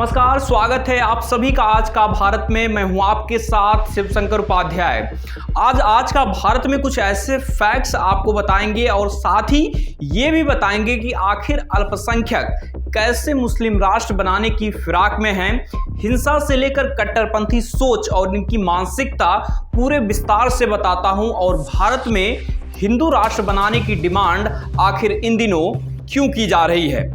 नमस्कार, स्वागत है आप सभी का आज का भारत में। मैं हूं आपके साथ शिवशंकर उपाध्याय। आज का भारत में कुछ ऐसे फैक्ट्स आपको बताएंगे और साथ ही ये भी बताएंगे कि आखिर अल्पसंख्यक कैसे मुस्लिम राष्ट्र बनाने की फिराक में हैं। हिंसा से लेकर कट्टरपंथी सोच और इनकी मानसिकता पूरे विस्तार से बताता हूं और भारत में हिंदू राष्ट्र बनाने की डिमांड आखिर इन दिनों क्यों की जा रही है।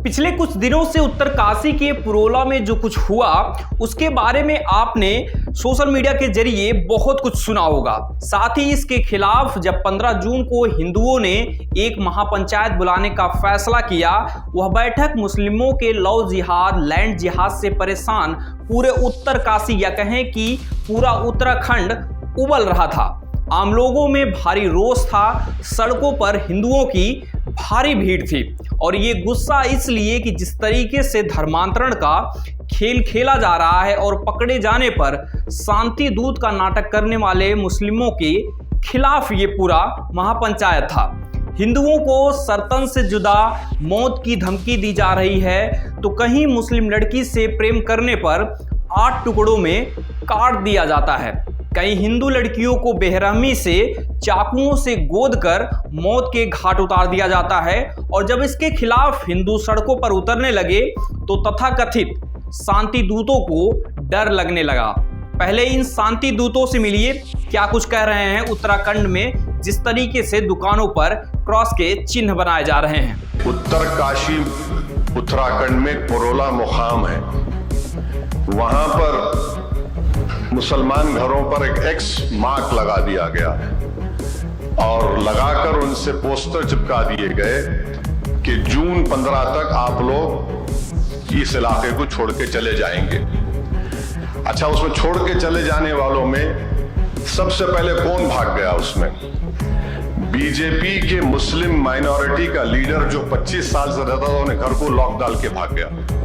पिछले कुछ दिनों से उत्तरकाशी के पुरोला में जो कुछ हुआ उसके बारे में आपने सोशल मीडिया के जरिए बहुत कुछ सुना होगा। साथ ही इसके खिलाफ जब 15 जून को हिंदुओं ने एक महापंचायत बुलाने का फैसला किया, वह बैठक मुस्लिमों के लव जिहाद, लैंड जिहाद से परेशान पूरे उत्तरकाशी या कहें कि पूरा उत्तराखंड उबल रहा था। आम लोगों में भारी रोष था, सड़कों पर हिंदुओं की भारी भीड़ थी और ये गुस्सा इसलिए कि जिस तरीके से धर्मांतरण का खेल खेला जा रहा है और पकड़े जाने पर शांति दूत का नाटक करने वाले मुस्लिमों के खिलाफ ये पूरा महापंचायत था। हिंदुओं को सर्तन से जुदा मौत की धमकी दी जा रही है तो कहीं मुस्लिम लड़की से प्रेम करने पर 8 टुकड़ों में काट दिया जाता है। कई हिंदू लड़कियों को बेरहमी से चाकुओं से गोद कर मौत के घाट उतार दिया जाता है और जब इसके खिलाफ हिंदू सड़कों पर उतरने लगे तो तथाकथित शांति दूतों को डर लगने लगा। पहले इन शांति दूतों से मिलिए, क्या कुछ कह रहे हैं उत्तराखंड में जिस तरीके से दुकानों पर क्रॉस के चिन्ह बनाए जा रहे हैं। उत्तरकाशी उत्तराखंड में पुरोला मुकाम है, वहां पर मुसलमान घरों पर एक एक्स मार्क लगा दिया गया है और लगाकर उनसे पोस्टर चिपका दिए गए कि जून 15 तक आप लोग इस इलाके को छोड़ के चले जाएंगे। अच्छा, उसमें छोड़ के चले जाने वालों में सबसे पहले कौन भाग गया? उसमें बीजेपी के मुस्लिम माइनॉरिटी का लीडर जो 25 साल से रहता था, उन्हें घर को लॉक डाल के भाग गया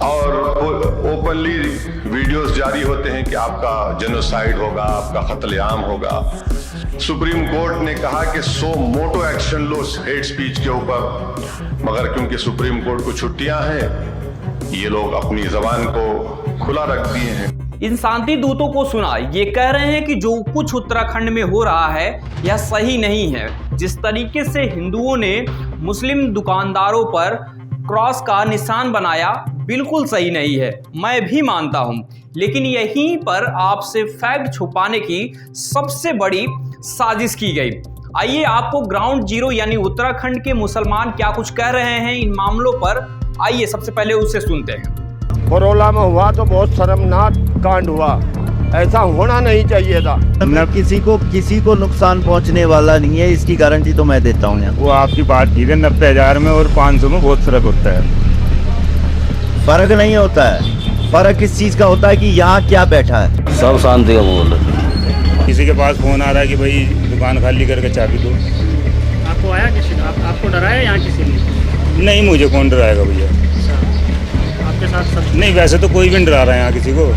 और ओपनली वीडियोस जारी होते हैं कि आपका जेनोसाइड होगा, आपका कत्लेआम होगा। सुप्रीम कोर्ट ने कहा कि सो मोटो एक्शन लो हेट स्पीच के ऊपर, मगर क्योंकि सुप्रीम कोर्ट को छुट्टियां हैं, ये लोग अपनी जबान को खुला रख दिए हैं। इन शांति दूतों को सुना, ये कह रहे हैं कि जो कुछ उत्तराखंड में हो रहा है यह सही नहीं है। जिस तरीके से हिंदुओं ने मुस्लिम दुकानदारों पर क्रॉस का निशान बनाया बिल्कुल सही नहीं है, मैं भी मानता हूं, लेकिन यहीं पर आपसे फैक्ट छुपाने की सबसे बड़ी साजिश की गई। आइए आपको ग्राउंड जीरो यानी उत्तराखंड के मुसलमान क्या कुछ कह रहे हैं इन मामलों पर, आइए सबसे पहले उससे सुनते हैं। पुरोला में हुआ तो बहुत शर्मनाक कांड हुआ, ऐसा होना नहीं चाहिए था। न किसी को नुकसान पहुंचने वाला नहीं है, इसकी गारंटी तो मैं देता हूँ। वो आपकी बात ठीक है, 90,000 में और 500 में बहुत फर्क होता है। फर्क नहीं होता है, फर्क इस चीज का होता है कि यहाँ क्या बैठा है। सब शांति का बोल रहे। किसी के पास फोन आ रहा है कि भाई दुकान खाली करके चाबी दो। आपको आया किसी ने? आपको डराया यहाँ किसी ने? नहीं, मुझे कौन डराएगा भैया। आपके साथ सब नहीं, वैसे तो कोई भी नहीं डरा रहा है यहाँ किसी को।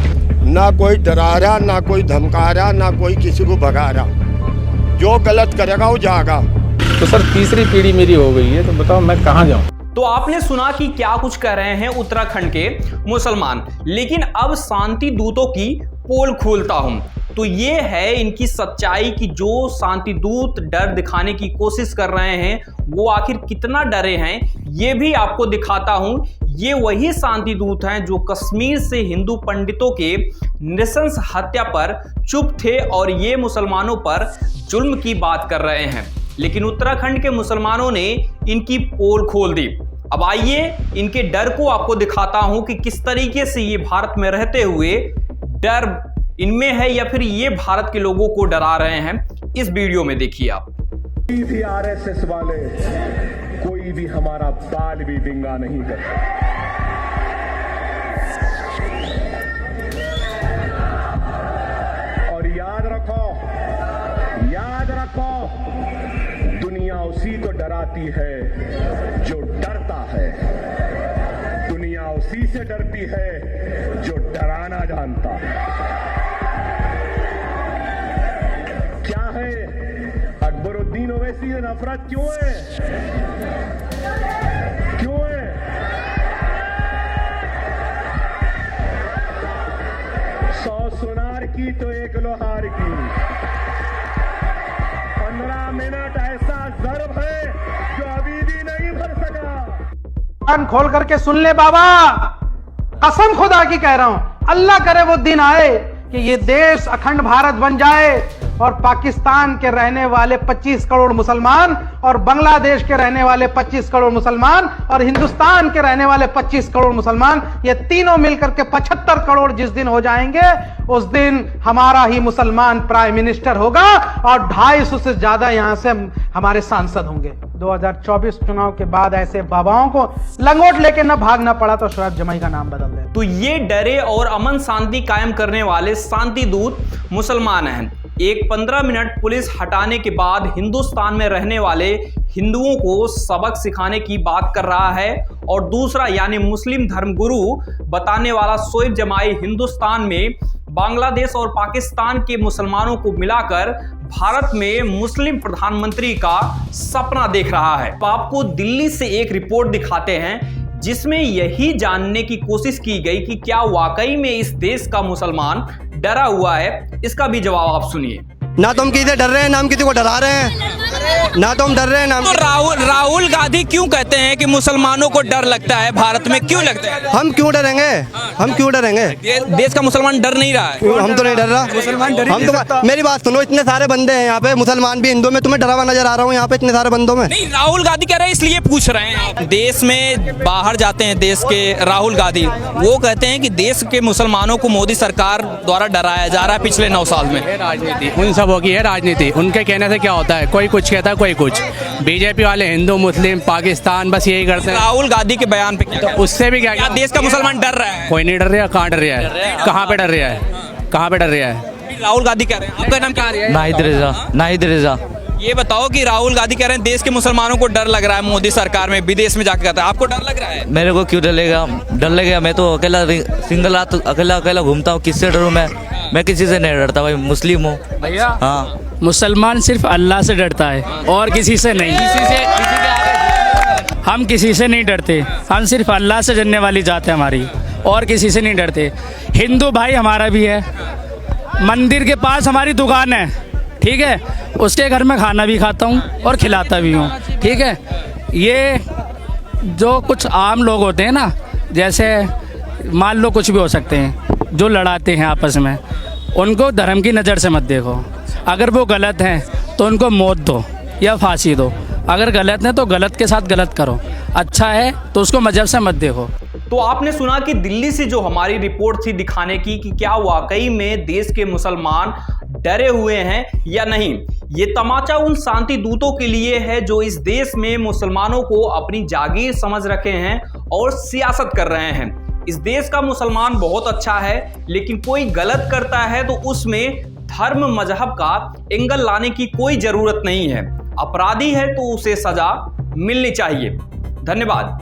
ना कोई डरा रहा, ना कोई धमका रहा, ना कोई किसी को भगा रहा। जो गलत करेगा वो जाएगा। तो सर तीसरी पीढ़ी मेरी हो गई है, तो बताओ मैं कहाँ जाऊँ। तो आपने सुना कि क्या कुछ कह रहे हैं उत्तराखंड के मुसलमान, लेकिन अब शांति दूतों की पोल खोलता हूं तो ये है इनकी सच्चाई कि जो शांति दूत डर दिखाने की कोशिश कर रहे हैं वो आखिर कितना डरे हैं, ये भी आपको दिखाता हूं। ये वही शांति दूत हैं जो कश्मीर से हिंदू पंडितों के नृशंस हत्या पर चुप थे और ये मुसलमानों पर जुल्म की बात कर रहे हैं, लेकिन उत्तराखंड के मुसलमानों ने इनकी पोल खोल दी। अब आइए इनके डर को आपको दिखाता हूं कि किस तरीके से ये भारत में रहते हुए डर इनमें है या फिर ये भारत के लोगों को डरा रहे हैं। इस वीडियो में देखिए आप। कोई भी आरएसएस वाले कोई भी हमारा बाल भी विंगा नहीं करता। और याद रखो, डराती है जो डरता है, दुनिया उसी से डरती है जो डराना जानता है। क्या है अकबरुद्दीन ओवैसी से नफरत क्यों है? क्यों है? 100 सुनार की तो 1 लोहार की। 15 मिनट ऐसा ज़र्ब है जो अभी भी नहीं भर सका। कान खोल करके सुन ले बाबा, कसम खुदा की कह रहा हूं, अल्लाह करे वो दिन आए कि ये देश अखंड भारत बन जाए और पाकिस्तान के रहने वाले 25 करोड़ मुसलमान और बांग्लादेश के रहने वाले 25 करोड़ मुसलमान और हिंदुस्तान के रहने वाले 25 करोड़ मुसलमान, ये तीनों मिलकर के 75 करोड़ जिस दिन हो जाएंगे, उस दिन हमारा ही मुसलमान प्राइम मिनिस्टर होगा और 250 से ज्यादा यहां से हमारे सांसद होंगे। 2024 चुनाव के बाद ऐसे बाबाओं को लंगोट लेके न भागना पड़ा तो शोएब जमाई का नाम बदल दे। तो ये डरे और अमन शांति कायम करने वाले शांति दूत मुसलमान हैं। एक 15 मिनट पुलिस हटाने के बाद हिंदुस्तान में रहने वाले हिंदुओं को सबक सिखाने की बात कर रहा है और दूसरा यानी मुस्लिम धर्मगुरु बताने वाला शोएब जमाई हिंदुस्तान में बांग्लादेश और पाकिस्तान के मुसलमानों को मिलाकर भारत में मुस्लिम प्रधानमंत्री का सपना देख रहा है। तो आपको दिल्ली से एक रिपोर्ट दिखाते हैं जिसमें यही जानने की कोशिश की गई कि क्या वाकई में इस देश का मुसलमान डरा हुआ है। इसका भी जवाब आप सुनिए। ना तो हम किसी से डर रहे हैं ना हम किसी को डरा रहे हैं, ना तो हम डर रहे हैं ना। तो राहुल गांधी क्यों कहते हैं कि मुसलमानों को डर लगता है भारत में, क्यों लगता है? हम क्यों डरेंगे? हम क्यों डरेंगे? देश का मुसलमान डर नहीं रहा है। हम तो नहीं डर रहा। मुसलमान डर हम तो, मेरी बात सुनो, इतने सारे बंदे हैं यहाँ पे, मुसलमान भी हिंदू में, तुम्हें डरा हुआ नजर आ रहा हूँ यहाँ पे इतने सारे बंदों में? नहीं, राहुल गांधी कह रहे हैं इसलिए पूछ रहे हैं। देश में बाहर जाते हैं देश के राहुल गांधी, वो कहते हैं कि देश के मुसलमानों को मोदी सरकार द्वारा डराया जा रहा है पिछले 9 साल में। राजनीति उन सबों की है, राजनीति उनके कहने से क्या होता है, कोई कुछ कहता है कोई कुछ। बीजेपी वाले हिंदू मुस्लिम पाकिस्तान बस यही करते हैं। राहुल गांधी के बयान पे क्या, तो उससे भी क्या देश का मुसलमान डर रहा है? कोई नहीं डर रहा। कहाँ डर रहा है? कहाँ पे डर रहा है? कहाँ पे डर रहा है? राहुल गांधी कह रहे हैं। आपका नाम क्या है? नाहिद रजा। ये बताओ कि राहुल गांधी कह रहे हैं देश के मुसलमानों को डर लग रहा है मोदी सरकार में, विदेश में जाकर कहता है, आपको डर लग रहा है? मेरे को क्यों डर लगेगा? मैं तो अकेला सिंगल रात अकेला घूमता हूँ, किससे डरूँ मैं किसी से नहीं डरता भाई, मुस्लिम हूँ भैया। हाँ, मुसलमान सिर्फ अल्लाह से डरता है और किसी से नहीं। हम किसी से नहीं डरते, हम सिर्फ अल्लाह से डरने वाली जात है हमारी, और किसी से नहीं डरते। हिंदू भाई हमारा भी है, मंदिर के पास हमारी दुकान है, ठीक है, उसके घर में खाना भी खाता हूँ और खिलाता भी हूँ, ठीक है। ये जो कुछ आम लोग होते हैं ना, जैसे मान लो कुछ भी हो सकते हैं, जो लड़ाते हैं आपस में, उनको धर्म की नज़र से मत देखो। अगर वो गलत हैं तो उनको मौत दो या फांसी दो, अगर गलत है तो गलत के साथ गलत करो, अच्छा है तो उसको मजहब से मत देखो। तो आपने सुना कि दिल्ली से जो हमारी रिपोर्ट थी दिखाने की कि क्या वाकई में देश के मुसलमान डरे हुए हैं या नहीं। ये तमाचा उन शांति दूतों के लिए है जो इस देश में मुसलमानों को अपनी जागीर समझ रखे हैं और सियासत कर रहे हैं। इस देश का मुसलमान बहुत अच्छा है, लेकिन कोई गलत करता है तो उसमें धर्म मजहब का एंगल लाने की कोई जरूरत नहीं है। अपराधी है तो उसे सजा मिलनी चाहिए। धन्यवाद।